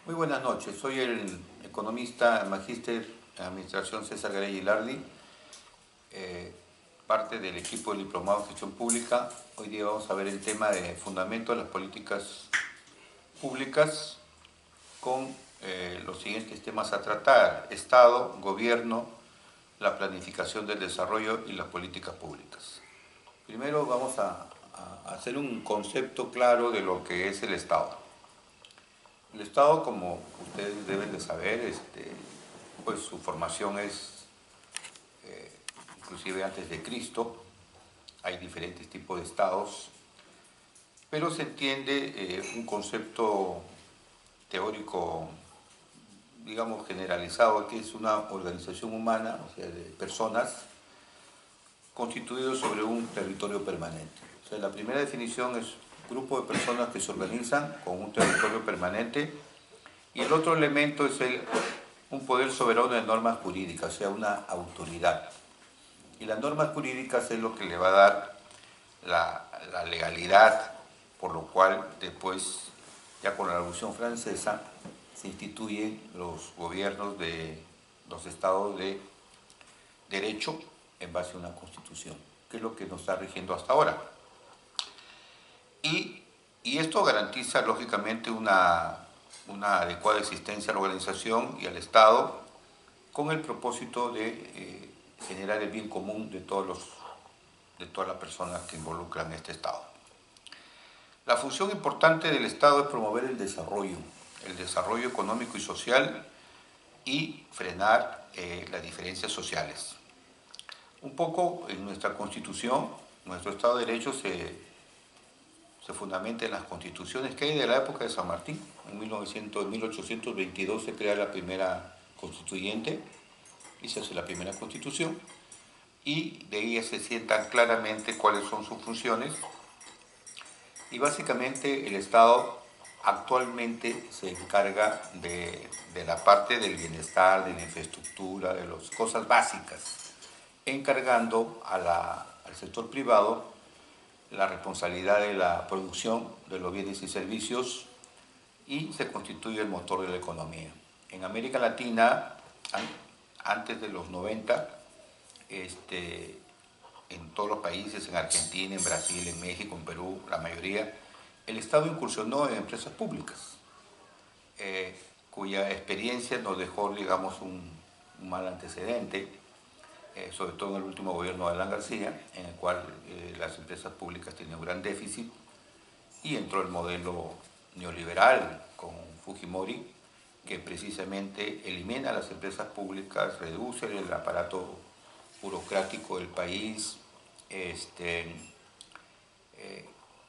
Muy buenas noches, soy el economista magíster en Administración César Garay Gilardi, parte del equipo del Diplomado en Gestión Pública. Hoy día vamos a ver el tema de fundamento de las políticas públicas con los siguientes temas a tratar: Estado, Gobierno, la planificación del desarrollo y las políticas públicas. Primero vamos a hacer un concepto claro de lo que es el Estado. El Estado, como ustedes deben de saber, pues su formación es inclusive antes de Cristo. Hay diferentes tipos de estados, pero se entiende un concepto teórico, digamos, generalizado, que es una organización humana, o sea, de personas constituidos sobre un territorio permanente. O sea, la primera definición es un grupo de personas que se organizan con un territorio permanente, y el otro elemento es un poder soberano de normas jurídicas, o sea, una autoridad. Y las normas jurídicas es lo que le va a dar la legalidad, por lo cual después, ya con la Revolución Francesa, se instituyen los gobiernos de los estados de derecho en base a una constitución, que es lo que nos está rigiendo hasta ahora. Y esto garantiza, lógicamente, una adecuada existencia a la organización y al Estado, con el propósito de generar el bien común de todas las personas que involucran este Estado. La función importante del Estado es promover el desarrollo económico y social, y frenar las diferencias sociales. Un poco en nuestra Constitución, nuestro Estado de Derecho se fundamenta en las constituciones que hay de la época de San Martín. En 1822 se crea la primera constituyente y se hace la primera constitución, y de ahí se sientan claramente cuáles son sus funciones. Y básicamente el Estado actualmente se encarga de la parte del bienestar, de la infraestructura, de las cosas básicas, encargando al sector privado la responsabilidad de la producción de los bienes y servicios, y se constituye el motor de la economía. En América Latina, antes de los 90, en todos los países, en Argentina, en Brasil, en México, en Perú, la mayoría, el Estado incursionó en empresas públicas, cuya experiencia nos dejó, digamos, un mal antecedente, sobre todo en el último gobierno de Alan García, en el cual las empresas públicas tenían un gran déficit, y entró el modelo neoliberal con Fujimori, que precisamente elimina las empresas públicas, reduce el aparato burocrático del país,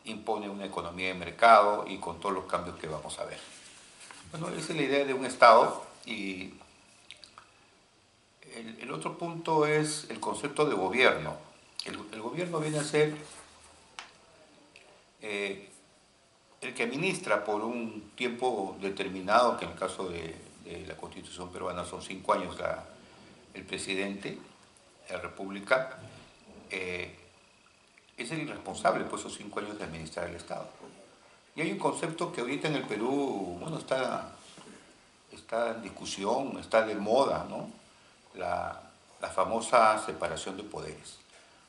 impone una economía de mercado, y con todos los cambios que vamos a ver. Bueno, esa es la idea de un Estado. Y el otro punto es el concepto de gobierno. El gobierno viene a ser el que administra por un tiempo determinado, que en el caso de la Constitución peruana son 5 años el presidente de la República. Es el responsable por esos 5 años de administrar el Estado. Y hay un concepto que ahorita en el Perú, bueno, está en discusión, está de moda, ¿no? La famosa separación de poderes.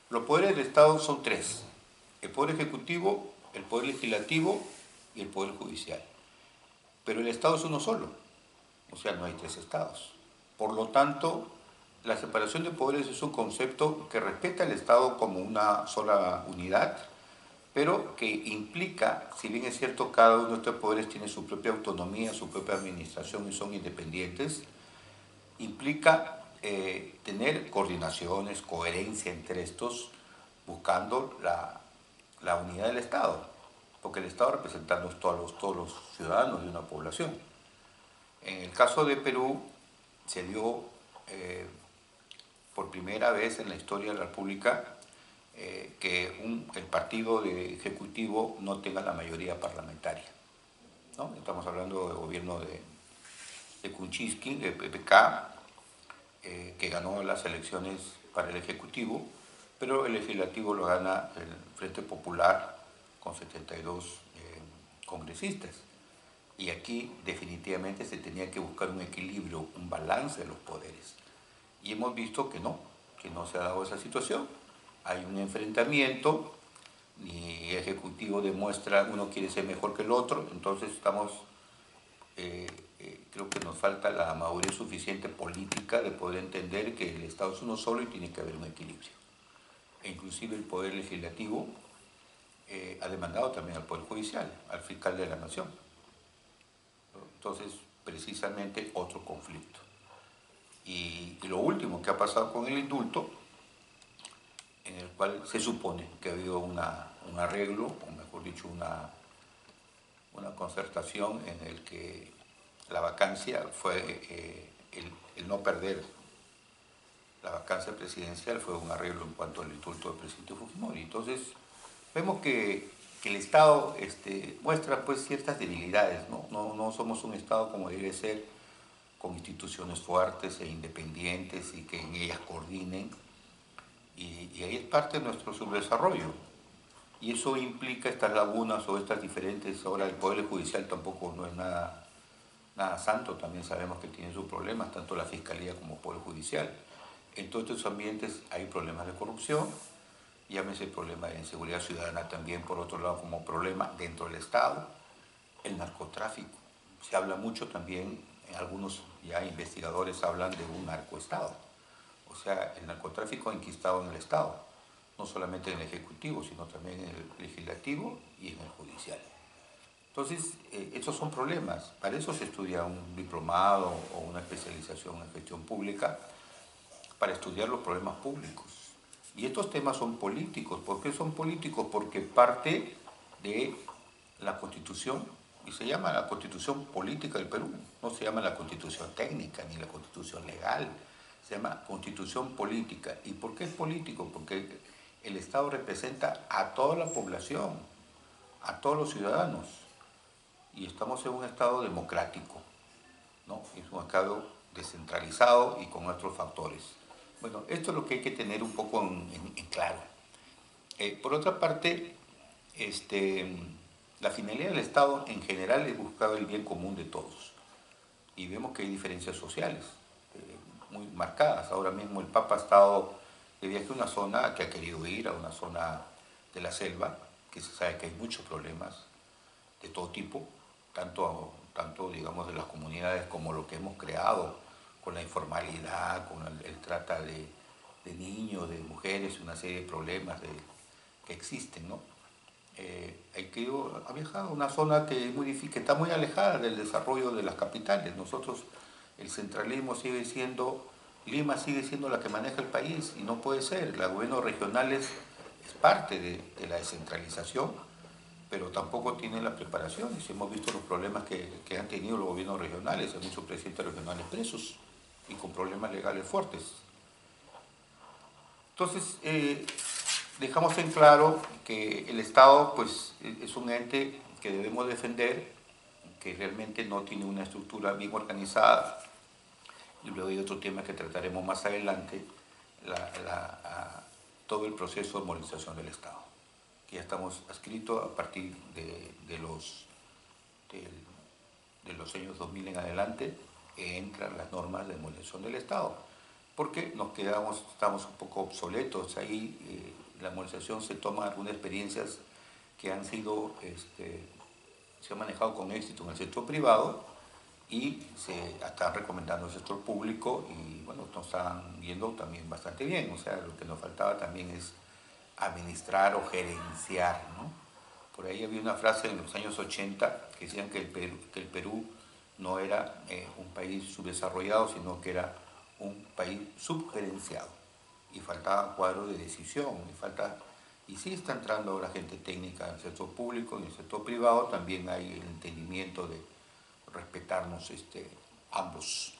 Los poderes del Estado son 3: el Poder Ejecutivo, el Poder Legislativo y el Poder Judicial. Pero el Estado es uno solo, o sea, no hay 3 estados. Por lo tanto, la separación de poderes es un concepto que respeta al Estado como una sola unidad, pero que implica, si bien es cierto, cada uno de estos poderes tiene su propia autonomía, su propia administración y son independientes, implica tener coordinaciones, coherencia entre estos, buscando la unidad del Estado, porque el Estado representa todos los ciudadanos de una población. En el caso de Perú, se dio por primera vez en la historia de la República que el partido ejecutivo no tenga la mayoría parlamentaria, ¿no? Estamos hablando del gobierno de Kuczynski, de PPK, que ganó las elecciones para el Ejecutivo, pero el Legislativo lo gana el Frente Popular con 72 congresistas. Y aquí definitivamente se tenía que buscar un equilibrio, un balance de los poderes. Y hemos visto que no se ha dado esa situación. Hay un enfrentamiento, ni el Ejecutivo demuestra uno quiere ser mejor que el otro, entonces creo que nos falta la madurez suficiente política de poder entender que el Estado es uno solo y tiene que haber un equilibrio. E inclusive el Poder Legislativo ha demandado también al Poder Judicial, al fiscal de la Nación. Entonces, precisamente otro conflicto. Y lo último que ha pasado con el indulto, en el cual se supone que ha habido un arreglo, o mejor dicho, una concertación en el que la vacancia fue el no perder la vacancia presidencial, fue un arreglo en cuanto al indulto del presidente Fujimori. Entonces, vemos que el Estado muestra pues ciertas debilidades, ¿no? No somos un Estado como debe ser, con instituciones fuertes e independientes y que en ellas coordinen, y ahí es parte de nuestro subdesarrollo. Y eso implica estas lagunas o estas diferentes. Ahora el Poder Judicial tampoco no es nada santo, también sabemos que tiene sus problemas, tanto la Fiscalía como el Poder Judicial. En todos estos ambientes hay problemas de corrupción, llámese el problema de inseguridad ciudadana también, por otro lado, como problema dentro del Estado, el narcotráfico. Se habla mucho también, algunos ya investigadores hablan de un narcoestado. O sea, el narcotráfico enquistado en el Estado, no solamente en el Ejecutivo, sino también en el Legislativo y en el Judicial. Entonces, estos son problemas. Para eso se estudia un diplomado o una especialización en gestión pública, para estudiar los problemas públicos. Y estos temas son políticos. ¿Por qué son políticos? Porque parte de la Constitución, y se llama la Constitución Política del Perú, no se llama la Constitución Técnica ni la Constitución Legal, se llama Constitución Política. ¿Y por qué es político? Porque el Estado representa a toda la población, a todos los ciudadanos, y estamos en un Estado democrático, ¿no? Es un Estado descentralizado y con otros factores. Bueno, esto es lo que hay que tener un poco en claro. Por otra parte, la finalidad del Estado en general es buscar el bien común de todos. Y vemos que hay diferencias sociales muy marcadas. Ahora mismo el Papa ha estado de viaje a una zona que ha querido ir, a una zona de la selva, que se sabe que hay muchos problemas de todo tipo, tanto digamos de las comunidades como lo que hemos creado con la informalidad, con el trata de niños, de mujeres, una serie de problemas que existen, ¿no? Ha viajado a una zona que está muy alejada del desarrollo de las capitales. Nosotros, el centralismo Lima sigue siendo la que maneja el país y no puede ser. Los gobiernos regionales es parte de la descentralización, pero tampoco tienen la preparación. Y si hemos visto los problemas que han tenido los gobiernos regionales, hay muchos presidentes regionales presos y con problemas legales fuertes. Entonces, dejamos en claro que el Estado pues, es un ente que debemos defender, que realmente no tiene una estructura bien organizada. Y luego hay otro tema que trataremos más adelante, todo el proceso de modernización del Estado, que ya estamos adscritos a partir de los años 2000 en adelante, entran las normas de modernización del Estado, porque estamos un poco obsoletos. Ahí la modernización se toma algunas experiencias que se han manejado con éxito en el sector privado y se están recomendando al sector público y bueno, nos están yendo también bastante bien. O sea, lo que nos faltaba también es administrar o gerenciar, ¿no? Por ahí había una frase en los años 80 que decían que el Perú no era un país subdesarrollado, sino que era un país subgerenciado. Y faltaban cuadros de decisión, y sí está entrando ahora gente técnica en el sector público, en el sector privado también hay el entendimiento de respetarnos ambos.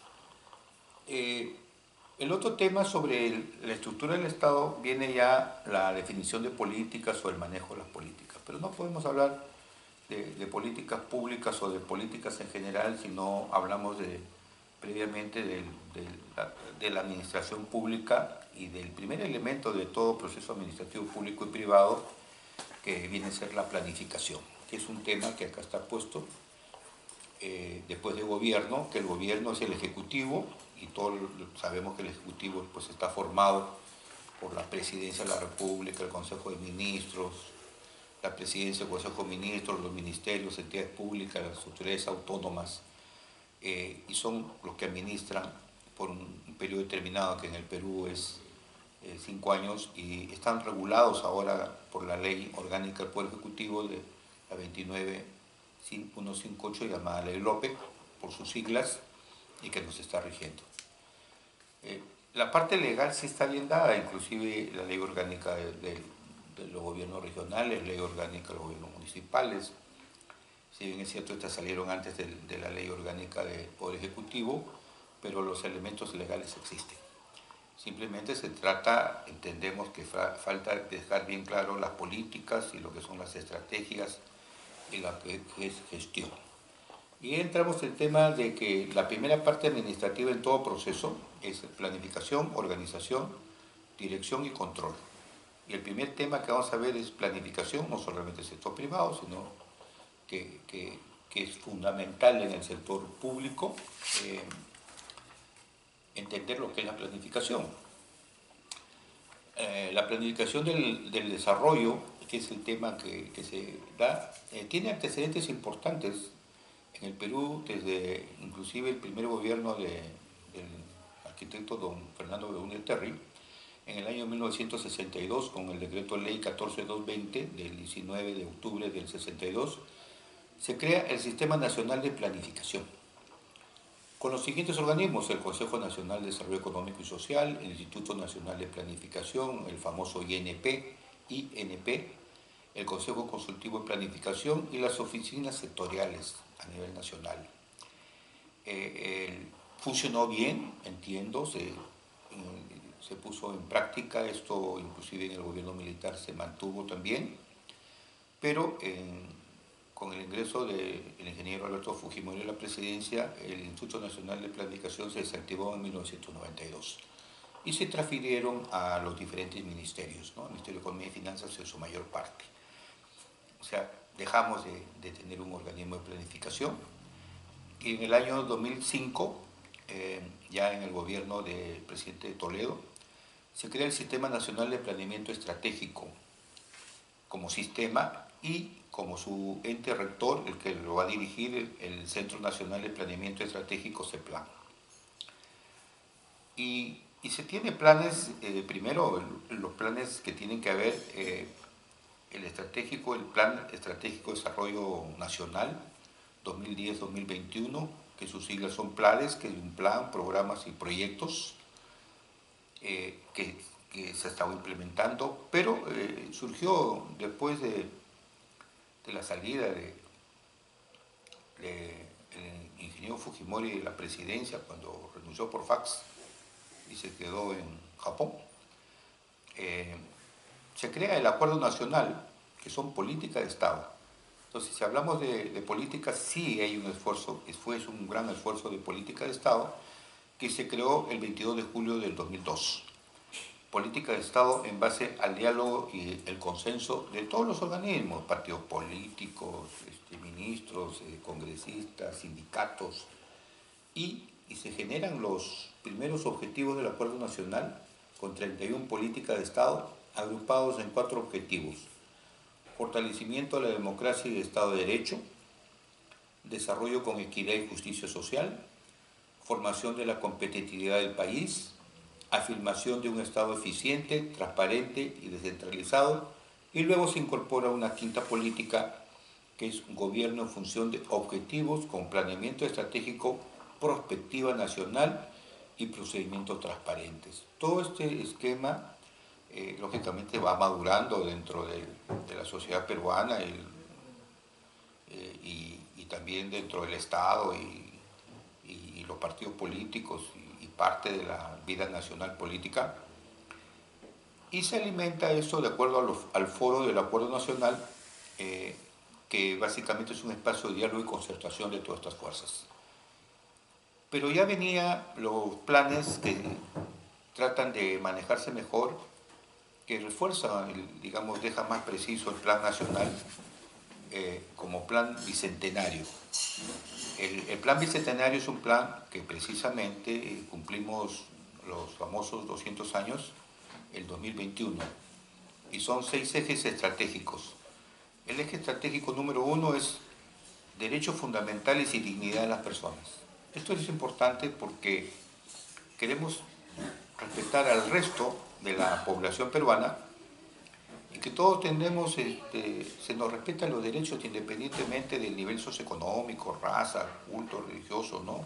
El otro tema sobre la estructura del Estado viene ya la definición de políticas o el manejo de las políticas, pero no podemos hablar de políticas públicas o de políticas en general si no hablamos previamente de la administración pública y del primer elemento de todo proceso administrativo público y privado, que viene a ser la planificación, que es un tema que acá está puesto. después de gobierno, que el gobierno es el ejecutivo, y todos sabemos que el ejecutivo pues, está formado por la Presidencia de la República, el Consejo de Ministros, la Presidencia del Consejo de Ministros, los ministerios, entidades públicas, las autoridades autónomas, y son los que administran por un periodo determinado, que en el Perú es 5 años, y están regulados ahora por la Ley Orgánica del Poder Ejecutivo de la 29158, llamada Ley López, por sus siglas, y que nos está rigiendo. La parte legal sí está bien dada, inclusive la Ley Orgánica de los gobiernos regionales, Ley Orgánica de los gobiernos municipales. Si bien es cierto, estas salieron antes de la Ley Orgánica del Poder Ejecutivo, pero los elementos legales existen. Simplemente se trata, entendemos que falta dejar bien claro las políticas y lo que son las estrategias y lo que es gestión. Y entramos en el tema de que la primera parte administrativa en todo proceso es planificación, organización, dirección y control. Y el primer tema que vamos a ver es planificación, no solamente el sector privado, sino que es fundamental en el sector público entender lo que es la planificación. La planificación del desarrollo, que es el tema que se da, tiene antecedentes importantes en el Perú, desde inclusive el primer gobierno del arquitecto don Fernando Belaúnde Terry, en el año 1962, con el decreto ley 14220 del 19 de octubre del 62, se crea el Sistema Nacional de Planificación, con los siguientes organismos: el Consejo Nacional de Desarrollo Económico y Social, el Instituto Nacional de Planificación, el famoso INP, el Consejo Consultivo de Planificación y las oficinas sectoriales a nivel nacional. Funcionó bien, entiendo, se puso en práctica, esto inclusive en el gobierno militar se mantuvo también, pero con el ingreso del ingeniero Alberto Fujimori a la presidencia, el Instituto Nacional de Planificación se desactivó en 1992 y se transfirieron a los diferentes ministerios, ¿no? El Ministerio de Economía y Finanzas en su mayor parte. O sea, dejamos de tener un organismo de planificación, y en el año 2005, ya en el gobierno del presidente Toledo, se crea el Sistema Nacional de Planeamiento Estratégico como sistema, y como su ente rector, el que lo va a dirigir, el Centro Nacional de Planeamiento Estratégico, CEPLAN. Y se tiene planes, primero los planes que tienen que ver, el Plan Estratégico de Desarrollo Nacional 2010-2021, que sus siglas son PLADES, que es un plan, programas y proyectos que se estaba implementando, pero surgió después de la salida del ingeniero Fujimori de la presidencia, cuando renunció por fax y se quedó en Japón. Se crea el Acuerdo Nacional, que son políticas de Estado. Entonces, si hablamos de políticas, sí hay un esfuerzo, fue un gran esfuerzo de política de Estado, que se creó el 22 de julio del 2002. Política de Estado en base al diálogo y el consenso de todos los organismos, partidos políticos, ministros, congresistas, sindicatos, y se generan los primeros objetivos del Acuerdo Nacional con 31 políticas de Estado agrupados en 4 objetivos: fortalecimiento de la democracia y del Estado de Derecho, desarrollo con equidad y justicia social, formación de la competitividad del país, afirmación de un Estado eficiente, transparente y descentralizado, y luego se incorpora una quinta política, que es un gobierno en función de objetivos con planeamiento estratégico, prospectiva nacional y procedimientos transparentes. Todo este esquema, lógicamente, va madurando dentro de la sociedad peruana y también dentro del Estado y los partidos políticos y parte de la vida nacional política, y se alimenta eso de acuerdo al foro del Acuerdo Nacional, que básicamente es un espacio de diálogo y concertación de todas estas fuerzas. Pero ya venían los planes que tratan de manejarse mejor, que refuerzan, digamos, deja más preciso el plan nacional, como plan bicentenario. El plan bicentenario es un plan que precisamente cumplimos los famosos 200 años el 2021 y son 6 ejes estratégicos. El eje estratégico número 1 es derechos fundamentales y dignidad de las personas. Esto es importante porque queremos respetar al resto de la población peruana y que todos tenemos, se nos respetan los derechos independientemente del nivel socioeconómico, raza, culto, religioso, ¿no?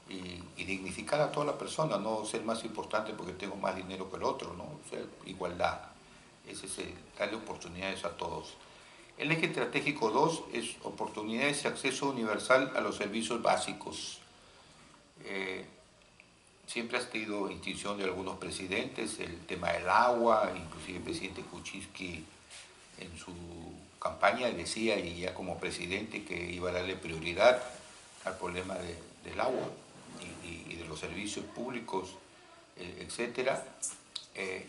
Y dignificar a toda la persona, no ser más importante porque tengo más dinero que el otro, ¿no? O sea, igualdad. Ese es darle oportunidades a todos. El eje estratégico 2 es oportunidades y acceso universal a los servicios básicos. Siempre ha sido institución de algunos presidentes, el tema del agua, inclusive el presidente Kuczynski en su campaña decía, y ya como presidente, que iba a darle prioridad al problema del agua y de los servicios públicos, etcétera,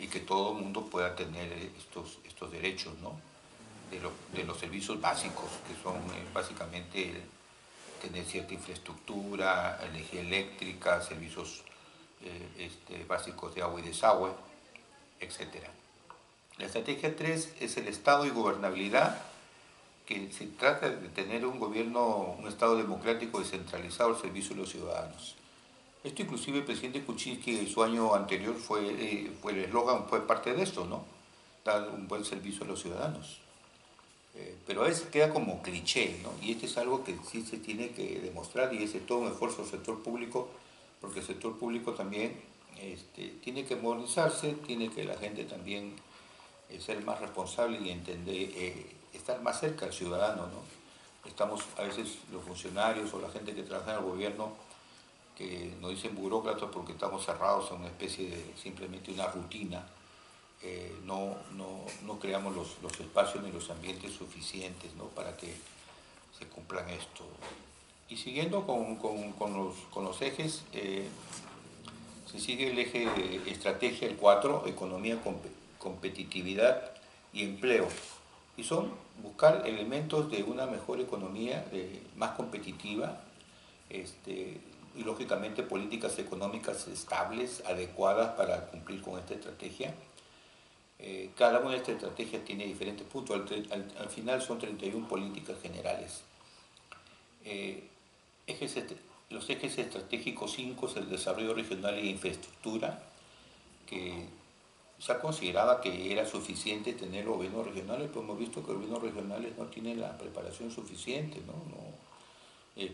y que todo el mundo pueda tener estos derechos, ¿no? De los servicios básicos, que son básicamente tener cierta infraestructura, energía eléctrica, servicios básicos de agua y desagüe, etc. La estrategia 3 es el Estado y gobernabilidad, que se trata de tener un gobierno, un Estado democrático descentralizado al servicio de los ciudadanos. Esto inclusive el presidente Kuczynski en su año anterior el eslogan fue parte de esto, ¿no? Dar un buen servicio a los ciudadanos. Pero a veces queda como cliché, ¿no? Y esto es algo que sí se tiene que demostrar y es todo un esfuerzo del sector público, porque el sector público también tiene que modernizarse, tiene que la gente también ser más responsable y entender, estar más cerca del ciudadano, ¿no? Estamos a veces los funcionarios o la gente que trabaja en el gobierno que nos dicen burócratas porque estamos cerrados en una especie de simplemente una rutina. No creamos los espacios ni los ambientes suficientes, ¿no? Para que se cumplan esto. Y siguiendo con los ejes, se sigue el eje de estrategia, el 4, economía, competitividad y empleo. Y son buscar elementos de una mejor economía, más competitiva, y lógicamente políticas económicas estables, adecuadas para cumplir con esta estrategia. Cada una de estas estrategias tiene diferentes puntos, al final son 31 políticas generales. Los ejes estratégicos 5 es el desarrollo regional e infraestructura, que se consideraba que era suficiente tener gobiernos regionales, pero hemos visto que los gobiernos regionales no tienen la preparación suficiente, ¿no?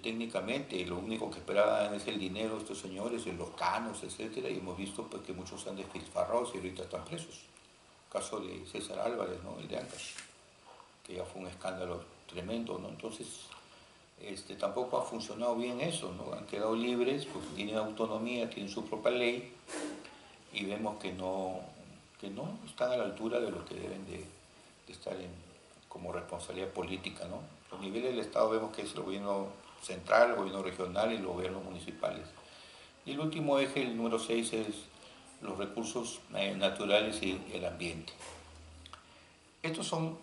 Técnicamente lo único que esperaban es el dinero de estos señores, los canos, etcétera, y hemos visto pues, que muchos se han despilfarrado y ahorita están presos. Caso de César Álvarez, ¿no? El de Ancash, que ya fue un escándalo tremendo, ¿no? Entonces, tampoco ha funcionado bien eso, ¿no? Han quedado libres, pues tienen autonomía, tienen su propia ley, y vemos que no están a la altura de lo que deben de estar como responsabilidad política, ¿no? Los niveles del Estado vemos que es el gobierno central, el gobierno regional y los gobiernos municipales. Y el último eje, el número 6, es los recursos naturales y el ambiente. Estos son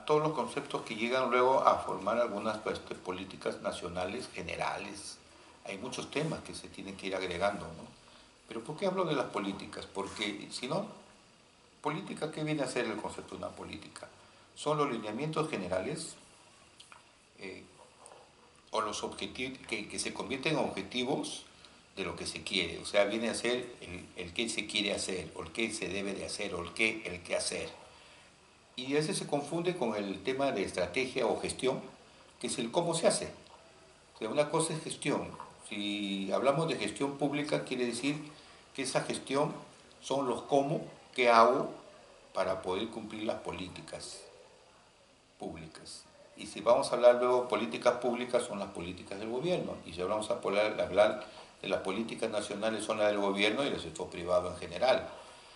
todos los conceptos que llegan luego a formar algunas políticas nacionales generales. Hay muchos temas que se tienen que ir agregando, ¿no? Pero ¿por qué hablo de las políticas? Porque si no, política, ¿qué viene a ser el concepto de una política? Son los lineamientos generales o los objetivos que se convierten en objetivos de lo que se quiere, o sea, viene a ser el qué se quiere hacer, o el qué se debe de hacer, o el qué hacer. Y a veces se confunde con el tema de estrategia o gestión, que es el cómo se hace. O sea, una cosa es gestión. Si hablamos de gestión pública, quiere decir que esa gestión son los cómo, qué hago para poder cumplir las políticas públicas. Y si vamos a hablar luego de políticas públicas, son las políticas del gobierno. Y si vamos a hablar de las políticas nacionales, son las del gobierno y del sector privado en general.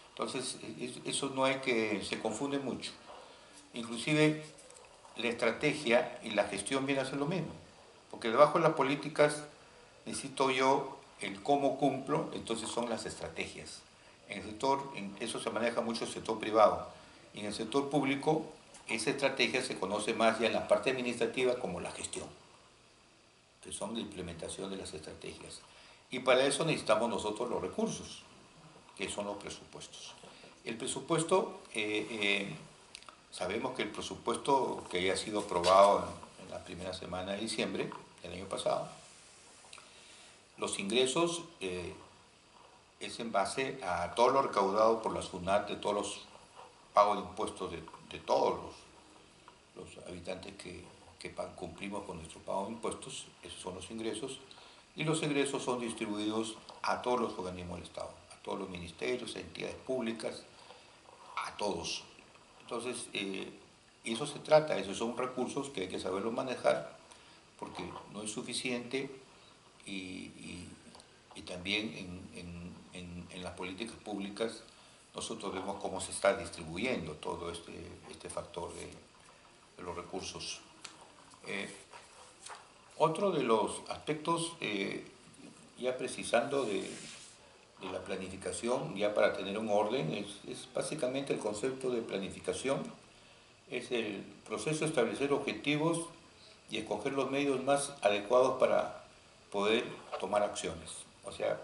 Entonces, eso no hay que, se confunde mucho. Inclusive, la estrategia y la gestión vienen a ser lo mismo. Porque debajo de las políticas necesito yo el cómo cumplo, entonces son las estrategias. En el sector, eso se maneja mucho en el sector privado. Y en el sector público esa estrategia se conoce más ya en la parte administrativa como la gestión, que son la implementación de las estrategias. Y para eso necesitamos nosotros los recursos, que son los presupuestos. El presupuesto, sabemos que el presupuesto que haya sido aprobado en la primera semana de diciembre del año pasado, los ingresos es en base a todo lo recaudado por la SUNAT, de todos los pagos de impuestos de todos los habitantes que cumplimos con nuestro pago de impuestos. Esos son los ingresos, y los egresos son distribuidos a todos los organismos del Estado, a todos los ministerios, entidades públicas, a todos. Entonces, eso se trata, esos son recursos que hay que saberlos manejar, porque no es suficiente, y también en las políticas públicas nosotros vemos cómo se está distribuyendo todo este factor de los recursos. Otro de los aspectos, ya precisando de la planificación, ya para tener un orden, es básicamente el concepto de planificación, es el proceso de establecer objetivos y escoger los medios más adecuados para poder tomar acciones. O sea,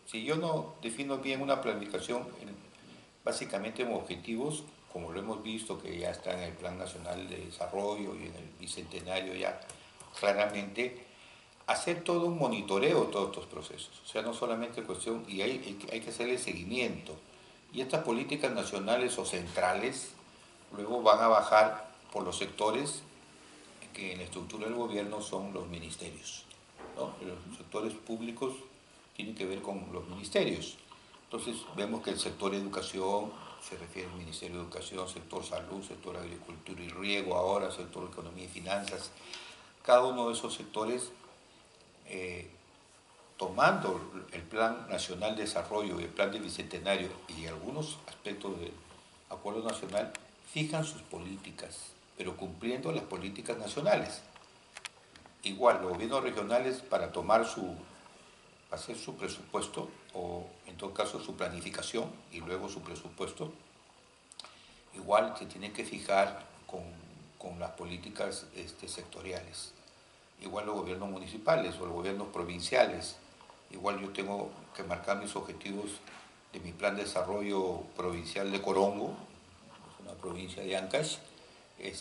si yo no defino bien una planificación, básicamente en objetivos, como lo hemos visto que ya está en el Plan Nacional de Desarrollo y en el Bicentenario ya claramente, hacer todo un monitoreo de todos estos procesos. O sea, no solamente cuestión, y hay que hacerle seguimiento. Y estas políticas nacionales o centrales luego van a bajar por los sectores que en la estructura del gobierno son los ministerios, ¿no? Los sectores públicos tienen que ver con los ministerios. Entonces vemos que el sector educación se refiere al Ministerio de Educación, sector salud, sector agricultura y riego ahora, sector economía y finanzas. Cada uno de esos sectores, tomando el Plan Nacional de Desarrollo y el Plan del Bicentenario y algunos aspectos del Acuerdo Nacional, fijan sus políticas, pero cumpliendo las políticas nacionales. Igual, los gobiernos regionales para hacer su presupuesto, o en todo caso su planificación y luego su presupuesto, igual se tiene que fijar con las políticas sectoriales. Igual los gobiernos municipales o los gobiernos provinciales, igual yo tengo que marcar mis objetivos de mi plan de desarrollo provincial de Corongo, es una provincia de Ancash,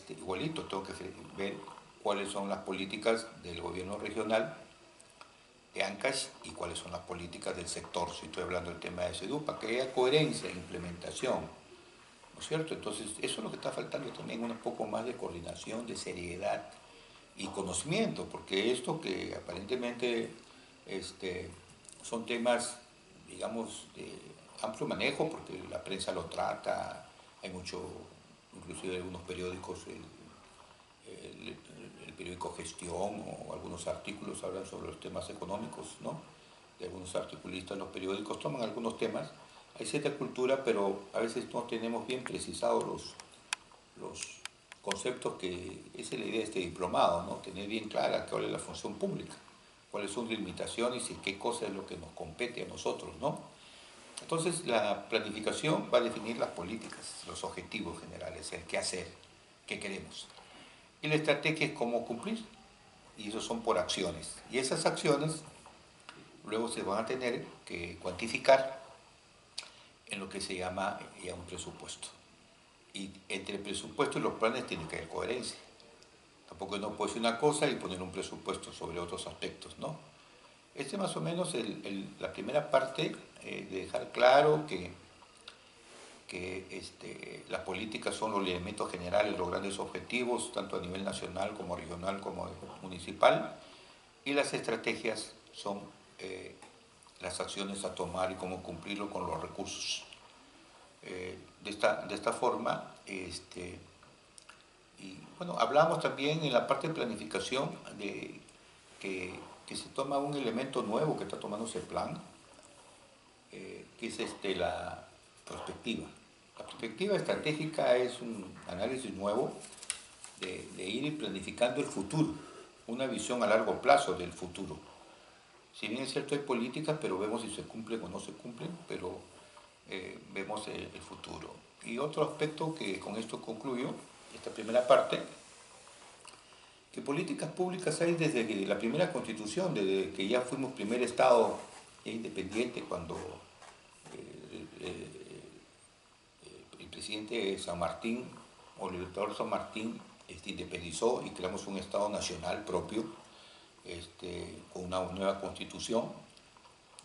igualito tengo que ver cuáles son las políticas del gobierno regional de Ancash y cuáles son las políticas del sector, si estoy hablando del tema de SEDUPA, que haya coherencia, implementación, ¿no es cierto? Entonces, eso es lo que está faltando también, un poco más de coordinación, de seriedad y conocimiento, porque esto que aparentemente son temas, digamos, de amplio manejo, porque la prensa lo trata, hay mucho, inclusive algunos periódicos, el periódico Gestión o algunos artículos hablan sobre los temas económicos, ¿no? Y algunos articulistas en los periódicos toman algunos temas. Hay cierta cultura, pero a veces no tenemos bien precisados los conceptos, que esa es la idea de este diplomado, ¿no? Tener bien clara cuál es la función pública, cuáles son sus limitaciones y qué cosa es lo que nos compete a nosotros, ¿no? Entonces, la planificación va a definir las políticas, los objetivos generales, el qué hacer, qué queremos. Y la estrategia es cómo cumplir, y eso son por acciones. Y esas acciones luego se van a tener que cuantificar en lo que se llama ya un presupuesto. Y entre el presupuesto y los planes tiene que haber coherencia. Tampoco no puede ser una cosa y poner un presupuesto sobre otros aspectos, ¿no? Más o menos la primera parte, de dejar claro que las políticas son los elementos generales, los grandes objetivos, tanto a nivel nacional como regional como municipal, y las estrategias son las acciones a tomar y cómo cumplirlo con los recursos. De esta forma, y bueno, hablamos también en la parte de planificación de que se toma un elemento nuevo que está tomando ese plan, que es la perspectiva. La perspectiva estratégica es un análisis nuevo de ir planificando el futuro, una visión a largo plazo del futuro. Si bien es cierto hay políticas, pero vemos si se cumplen o no se cumplen, pero vemos el futuro. Y otro aspecto que con esto concluyo esta primera parte, que políticas públicas hay desde la primera constitución, desde que ya fuimos primer Estado independiente, cuando el presidente San Martín, o el libertador San Martín, independizó y creamos un Estado nacional propio, con una nueva constitución.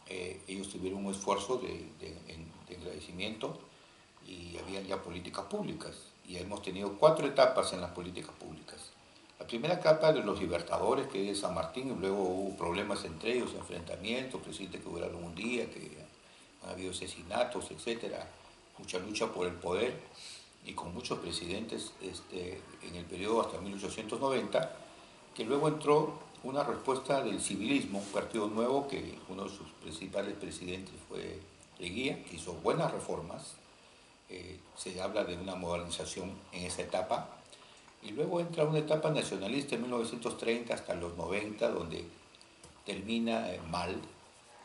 Ellos tuvieron un esfuerzo de agradecimiento y habían ya políticas públicas. Y hemos tenido 4 etapas en las políticas públicas. La primera etapa de los libertadores, que es San Martín, y luego hubo problemas entre ellos, enfrentamientos, presidentes que duraron un día, que han habido asesinatos, etcétera, mucha lucha por el poder, y con muchos presidentes en el periodo hasta 1890, que luego entró una respuesta del civilismo, un partido nuevo que uno de sus principales presidentes fue Leguía, que hizo buenas reformas. Se habla de una modernización en esa etapa, y luego entra una etapa nacionalista en 1930 hasta los 90, donde termina mal,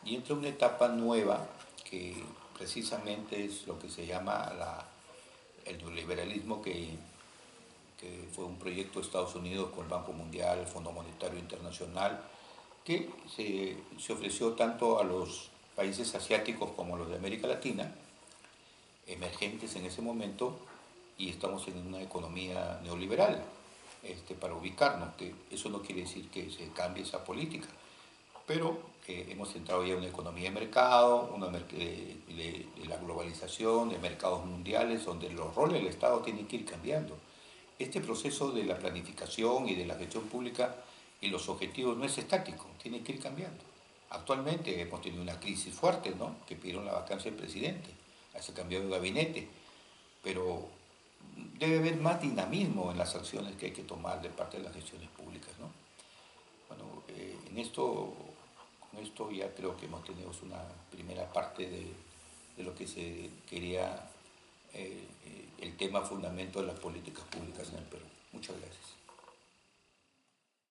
y entra una etapa nueva que precisamente es lo que se llama el neoliberalismo, que fue un proyecto de Estados Unidos con el Banco Mundial, el Fondo Monetario Internacional, que se ofreció tanto a los países asiáticos como a los de América Latina, emergentes en ese momento, y estamos en una economía neoliberal, para ubicarnos, que eso no quiere decir que se cambie esa política, pero hemos entrado ya en una economía de mercado, de la globalización, de mercados mundiales, donde los roles del Estado tienen que ir cambiando. Este proceso de la planificación y de la gestión pública y los objetivos no es estático, tiene que ir cambiando. Actualmente hemos tenido una crisis fuerte, ¿no?, que pidieron la vacancia del presidente, se cambió de gabinete, pero debe haber más dinamismo en las acciones que hay que tomar de parte de las gestiones públicas, ¿no? Bueno, con esto ya creo que hemos tenido una primera parte de lo que se quería, el tema fundamento de las políticas públicas.